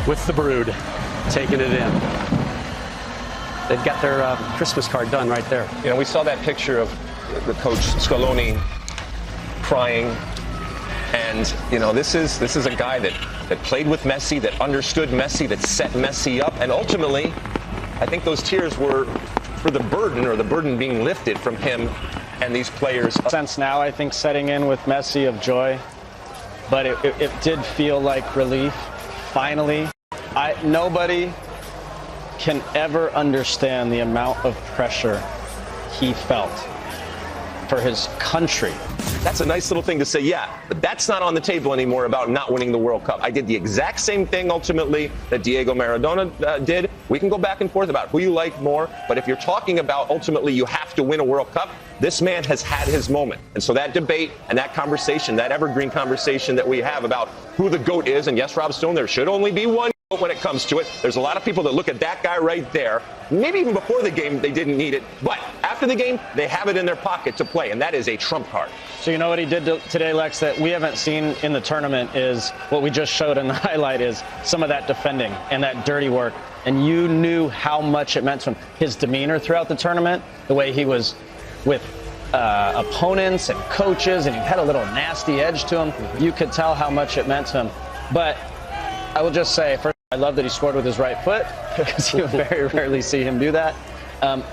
with the brood, taking it in. They've got their Christmas card done right there. You know, we saw that picture of the coach Scaloni crying. And, you know, this is a guy that played with Messi, that understood Messi, that set Messi up. And ultimately, I think those tears were for the burden being lifted from him and these players. Sense now, I think, setting in with Messi of joy. But it did feel like relief, finally. Nobody can ever understand the amount of pressure he felt for his country. That's a nice little thing to say, yeah, but that's not on the table anymore about not winning the World Cup. I did the exact same thing, ultimately, that Diego Maradona did. We can go back and forth about who you like more, but if you're talking about ultimately you have to win a World Cup, this man has had his moment. And so that debate and that conversation, that evergreen conversation that we have about who the GOAT is, and yes, Rob Stone, there should only be one GOAT when it comes to it. There's a lot of people that look at that guy right there. Maybe even before the game, they didn't need it. But after the game, they have it in their pocket to play, and that is a trump card. So you know what he did today, Lex, that we haven't seen in the tournament is what we just showed in the highlight is some of that defending and that dirty work. And you knew how much it meant to him. His demeanor throughout the tournament, the way he was with opponents and coaches, and he had a little nasty edge to him. You could tell how much it meant to him. But I will just say, first, I love that he scored with his right foot because you very rarely see him do that.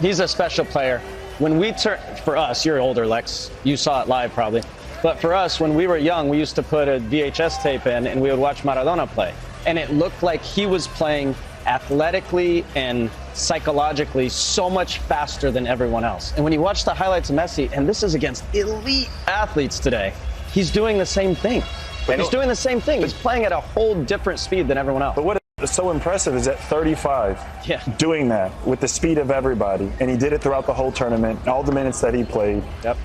He's a special player. When we for us, you're older, Lex. You saw it live probably. But for us, when we were young, we used to put a VHS tape in and we would watch Maradona play. And it looked like he was playing athletically and psychologically so much faster than everyone else. And when you watch the highlights of Messi, and this is against elite athletes today, he's doing the same thing. He's doing the same thing. He's playing at a whole different speed than everyone else. But what is so impressive is at 35, doing that with the speed of everybody. And he did it throughout the whole tournament, all the minutes that he played. Yep.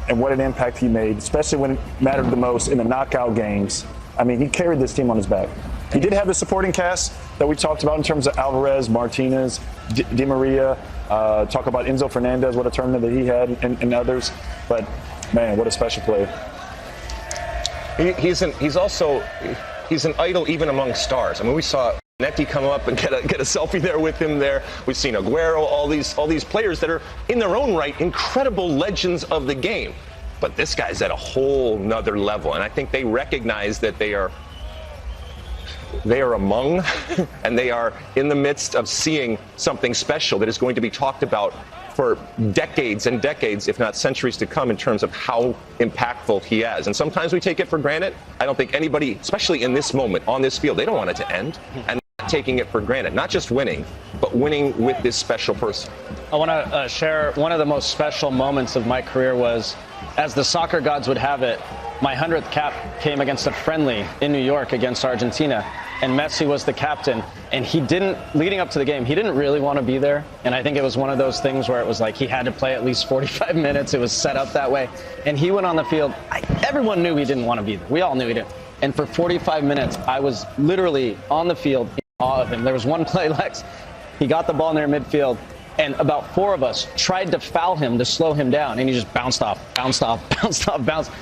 And what an impact he made, especially when it mattered the most in the knockout games. I mean, he carried this team on his back. He did have a supporting cast that we talked about in terms of Alvarez, Martinez, Di Maria, talk about Enzo Fernandez, what a tournament that he had, and others. But, man, what a special player. He's an idol even among stars. I mean, we saw Netti come up and get a selfie there with him there. We've seen Aguero, all these players that are in their own right incredible legends of the game. But this guy's at a whole nother level, and I think they recognize that they are among and they are in the midst of seeing something special that is going to be talked about for decades and decades, if not centuries to come, in terms of how impactful he is. And sometimes we take it for granted. I don't think anybody, especially in this moment on this field, they don't want it to end. And not taking it for granted, not just winning, but winning with this special person. I want to share one of the most special moments of my career was, as the soccer gods would have it, my 100th cap came against a friendly in New York against Argentina, and Messi was the captain. And he didn't, leading up to the game, he didn't really want to be there. And I think it was one of those things where it was like he had to play at least 45 minutes. It was set up that way. And he went on the field. Everyone knew he didn't want to be there. We all knew he didn't. And for 45 minutes, I was literally on the field in awe of him. There was one play, Lex. He got the ball near midfield, and about four of us tried to foul him to slow him down, and he just bounced off.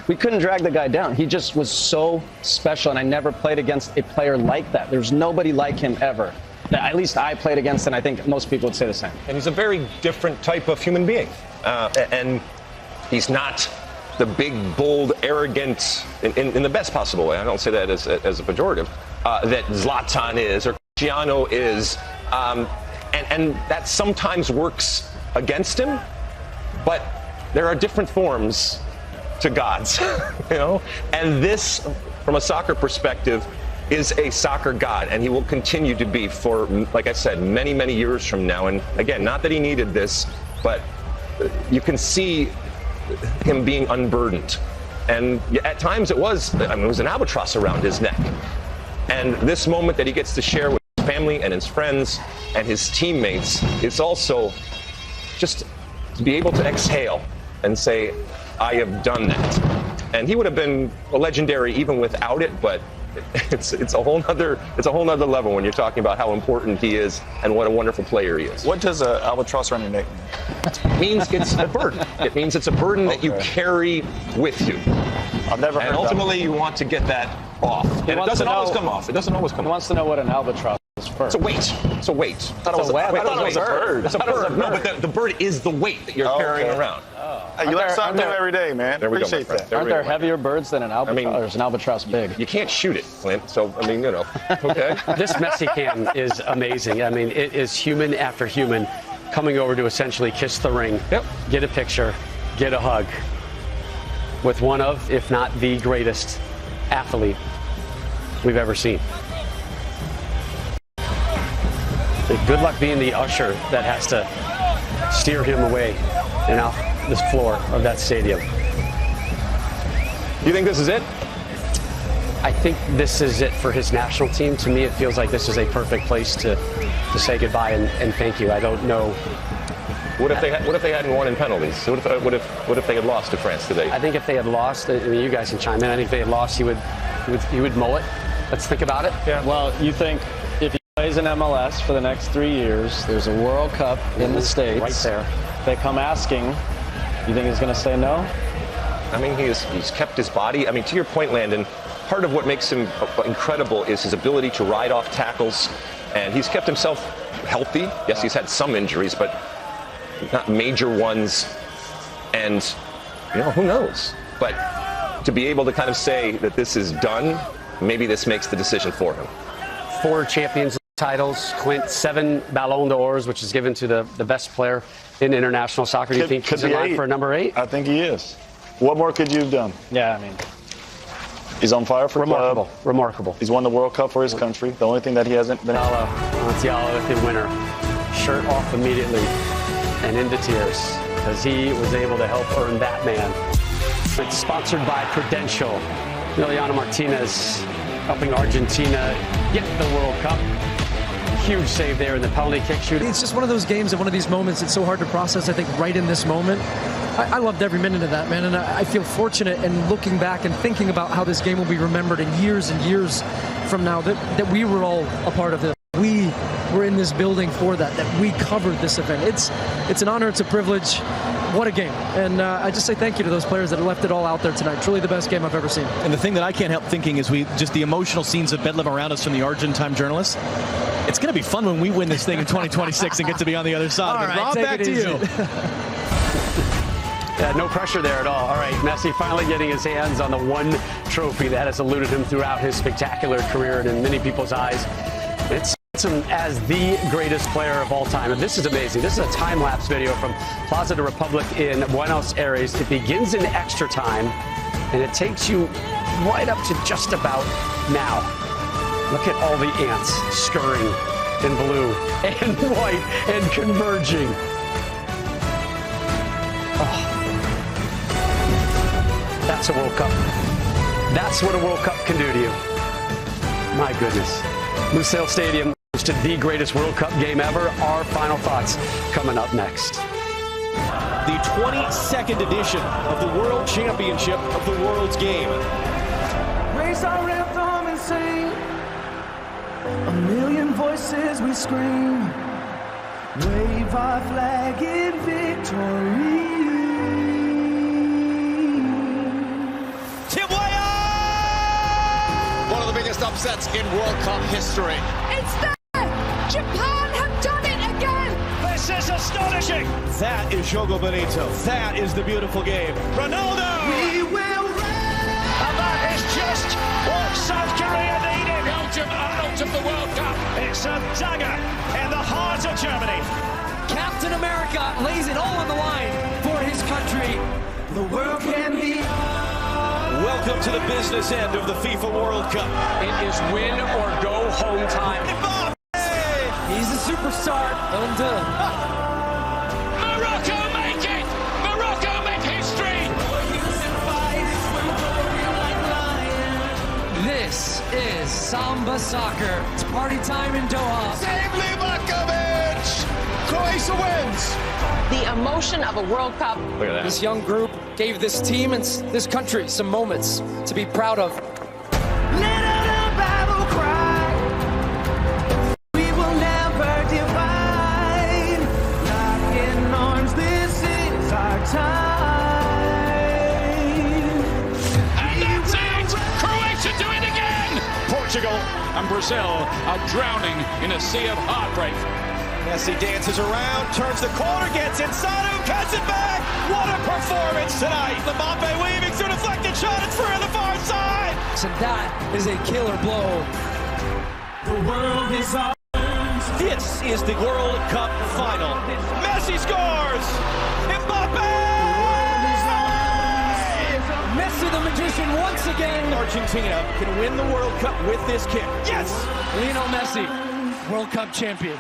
We couldn't drag the guy down. He just was so special, and I never played against a player like that. There's nobody like him ever. At least I played against, and I think most people would say the same. And he's a very different type of human being. And he's not the big, bold, arrogant, in the best possible way. I don't say that as a pejorative, that Zlatan is or Cristiano is. And that sometimes works against him, but there are different forms to gods, you know? And this, from a soccer perspective, is a soccer god, and he will continue to be for, like I said, many, many years from now. And again, not that he needed this, but you can see him being unburdened. And at times it was an albatross around his neck. And this moment that he gets to share with his family and his friends and his teammates, it's also just to be able to exhale and say, I have done that. And he would have been legendary even without it, but it's a whole nother level when you're talking about how important he is and what a wonderful player he is. What does an albatross around your neck mean? It means it's a burden. It means it's a burden that you carry with you. I've never heard that. And ultimately, you want to get that off. And it doesn't always come off. It doesn't always come off. He wants to know what an albatross It's a weight. It's a weight. I thought it was a bird. It's a bird. No, but the bird is the weight that you're carrying around. Hey, you learn something new every day, man. There we Appreciate go, that. Aren't there heavier birds than an albatross? Or is an albatross big? You can't shoot it, Clint. So, I mean, you know, okay. This Messi cam is amazing. I mean, it is human after human coming over to essentially kiss the ring, get a picture, get a hug with one of, if not the greatest athlete we've ever seen. Good luck being the usher that has to steer him away and off this floor of that stadium. You think this is it? I think this is it for his national team. To me, it feels like this is a perfect place to say goodbye and thank you. I don't know. What if they hadn't won in penalties? What if they had lost to France today? I think if they had lost, I mean, you guys can chime in. I think if they had lost, he would mow it. Let's think about it. Yeah. Well, you think if he plays in MLS for the next 3 years, there's a World Cup in the States. Right there. They come asking, you think he's going to say no? I mean, he's kept his body. I mean, to your point, Landon, part of what makes him incredible is his ability to ride off tackles, and he's kept himself healthy. Yes, he's had some injuries, but not major ones. And, you know, who knows? But to be able to kind of say that this is done, maybe this makes the decision for him. 4 Champions League titles, Clint, 7 Ballon d'Ors, which is given to the best player in international soccer. Do you think he's in line for number 8? I think he is. What more could you have done? Yeah, I mean, he's on fire for remarkable. club. Remarkable. He's won the World Cup for his country. The only thing that he hasn't been. Montiel, the winner, shirt off immediately and into tears because he was able to help earn that man. It's sponsored by Prudential. Emiliano Martinez helping Argentina get the World Cup. Huge save there in the penalty kick shooting. It's just one of those games and one of these moments. It's so hard to process, I think, right in this moment. I loved every minute of that, man, and I feel fortunate and looking back and thinking about how this game will be remembered in years and years from now that we were all a part of this. We were in this building for that we covered this event. It's an honor, it's a privilege. What a game. And I just say thank you to those players that left it all out there tonight. Truly the best game I've ever seen. And the thing that I can't help thinking is just the emotional scenes of bedlam around us from the Argentine journalists. It's going to be fun when we win this thing in 2026 and get to be on the other side. All right, Rob, back to you. Yeah, no pressure there at all. All right, Messi finally getting his hands on the one trophy that has eluded him throughout his spectacular career, and in many people's eyes, it's him as the greatest player of all time. And this is amazing. This is a time-lapse video from Plaza de Republic in Buenos Aires. It begins in extra time, and it takes you right up to just about now. Look at all the ants scurrying in blue and white and converging. Oh. That's a World Cup. That's what a World Cup can do to you. My goodness. Lusail Stadium to the greatest World Cup game ever. Our final thoughts coming up next. The 22nd edition of the World Championship of the World's Game. Raise our anthem and sing. A million voices we scream. Wave our flag in victory. One of the biggest upsets in World Cup history. It's there! Japan have done it again! This is astonishing! That is Jogo Bonito. That is the beautiful game. Ronaldo! We will rise! And that is just what South Korea needed. Belgium are out of the World Cup. It's a dagger in the heart of Germany. Captain America lays it all on the line for his country. The world can be. Welcome to the business end of the FIFA World Cup. It is win or go home time. He's a superstar. Undone. Morocco make it! Morocco make history! This is Samba Soccer. It's party time in Doha. Save Livakovic! Croatia wins! The emotion of a World Cup. Look at that. This young group gave this team and this country some moments to be proud of. Let out a battle cry. We will never divide. Lock in arms, this is our time. And that's it! Croatia do it again! Portugal and Brazil. Brazil are drowning in a sea of heartbreak. Messi dances around, turns the corner, gets inside him, cuts it back. What a performance tonight. Mbappe weaving through deflected shot. It's free on the far side. So that is a killer blow. The world is ours. This is the World Cup final. Messi scores. Mbappe. Messi the magician once again. Argentina can win the World Cup with this kick. Yes. Lionel Messi, World Cup champion.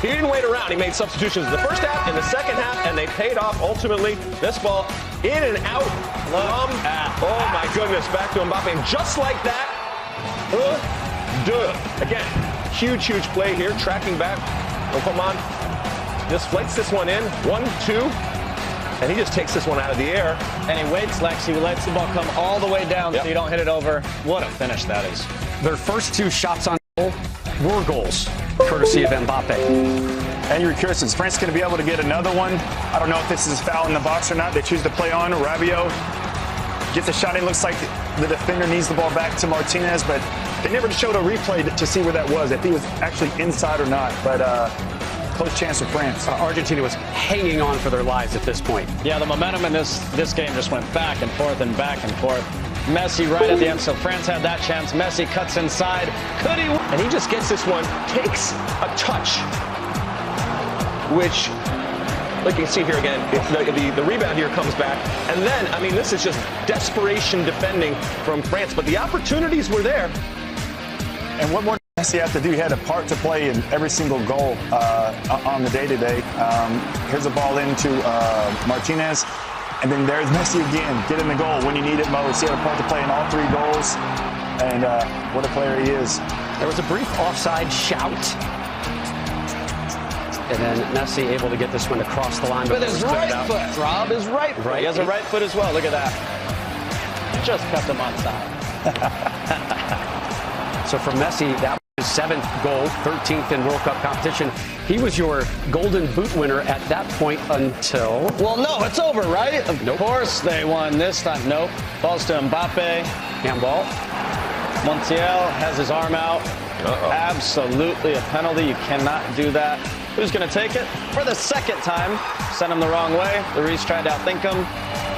He didn't wait around. He made substitutions in the first half, in the second half, and they paid off ultimately. This ball in and out from, oh my goodness, back to Mbappe. And just like that, again, huge play here, tracking back. Oh, come on. Just flights this one in, 1-2, and he just takes this one out of the air. And he waits, Lex. He lets the ball come all the way down so you don't hit it over. What a finish that is. Their first 2 shots on goal were goals, courtesy of Mbappe. And you're curious, is France going to be able to get another one? I don't know if this is a foul in the box or not. They choose to play on. Rabiot gets a shot. It looks like the defender needs the ball back to Martinez, but they never showed a replay to see where that was, if he was actually inside or not. But close chance for France. Argentina was hanging on for their lives at this point. Yeah, the momentum in this game just went back and forth and back and forth. Messi right at the end, so France had that chance. Messi cuts inside. Could he? And he just gets this one, takes a touch, which, like you can see here again, the rebound here comes back. And then, I mean, this is just desperation defending from France, but the opportunities were there. And what more does Messi have to do? He had a part to play in every single goal on the day-to-day. Here's a ball into Martinez. And then there's Messi again, getting the goal when you need it most. He had a part to play in all 3 goals. And what a player he is. There was a brief offside shout. And then Messi able to get this one across the line. With his right foot, Rob, his right foot. He has a right foot as well. Look at that. Just kept him on side. So for Messi, that was his 7th goal, 13th in World Cup competition. He was your Golden Boot winner at that point until... Well, no, it's over, right? Of course they won this time. Nope. Balls to Mbappe. Handball. Montiel has his arm out. Absolutely a penalty. You cannot do that. Who's going to take it? For the second time. Sent him the wrong way. Lloris tried to outthink him.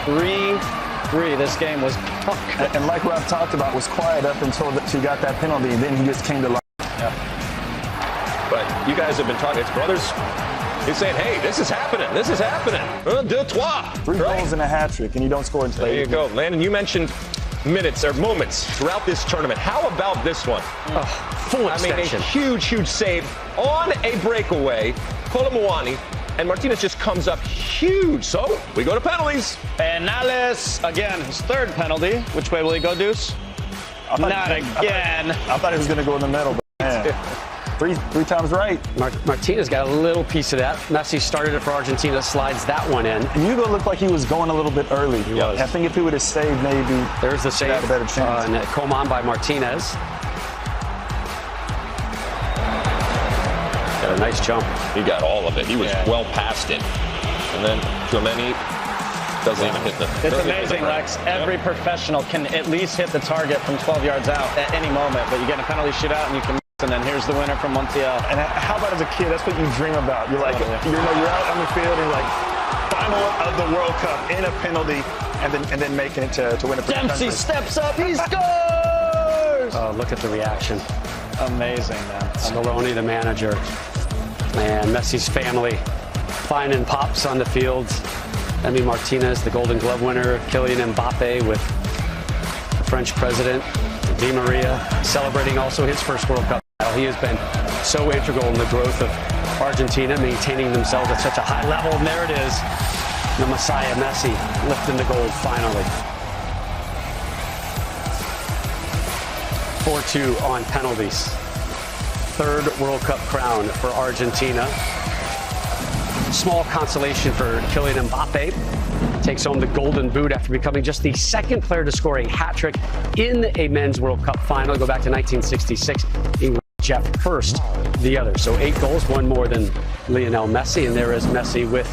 3-3. This game was punk. And like Rob talked about, was quiet up until she got that penalty, and then he just came to life. Yeah. But you guys have been talking, it's brothers. He's saying, hey, this is happening. This is happening. 3 goals and a hat trick, and you don't score until there you go. Landon, you mentioned minutes or moments throughout this tournament. How about this one? Full extension. I mean, a huge save on a breakaway. Colomwani, and Martinez just comes up huge. So we go to penalties. And Nales, again, his 3rd penalty. Which way will he go, Deuce? Not again. I thought he was going to go in the middle, but man. Three times right. Martinez got a little piece of that. Messi started it for Argentina, slides that one in. Hugo looked like he was going a little bit early. I think if he would have saved, maybe there's the save. Had a better chance. And Coman by Martinez. Got a nice jump. He got all of it. He was well past it. And then Tchouameni doesn't even hit the... It's amazing, Lex. Every professional can at least hit the target from 12 yards out at any moment, but you get a penalty shootout and you can... And then here's the winner from Montiel. And how about as a kid? That's what you dream about. You're like, you're out on the field and you're like, final of the World Cup in a penalty, and then making it to win a penalty. Dempsey steps up, he scores! Oh, look at the reaction. Amazing, man. Scaloni, the manager, and Messi's family finding pops on the field. Emi Martinez, the Golden Glove winner, Kylian Mbappe with the French president, Di Maria, celebrating also his first World Cup title. He has been so integral in the growth of Argentina, maintaining themselves at such a high level. And there it is, the Messiah Messi lifting the gold finally. 4-2 on penalties. 3rd World Cup crown for Argentina. Small consolation for Kylian Mbappe. Takes home the Golden Boot after becoming just the 2nd player to score a hat trick in a men's World Cup final. Go back to 1966. Jeff Hurst, the other. So 8 goals, 1 more than Lionel Messi. And there is Messi with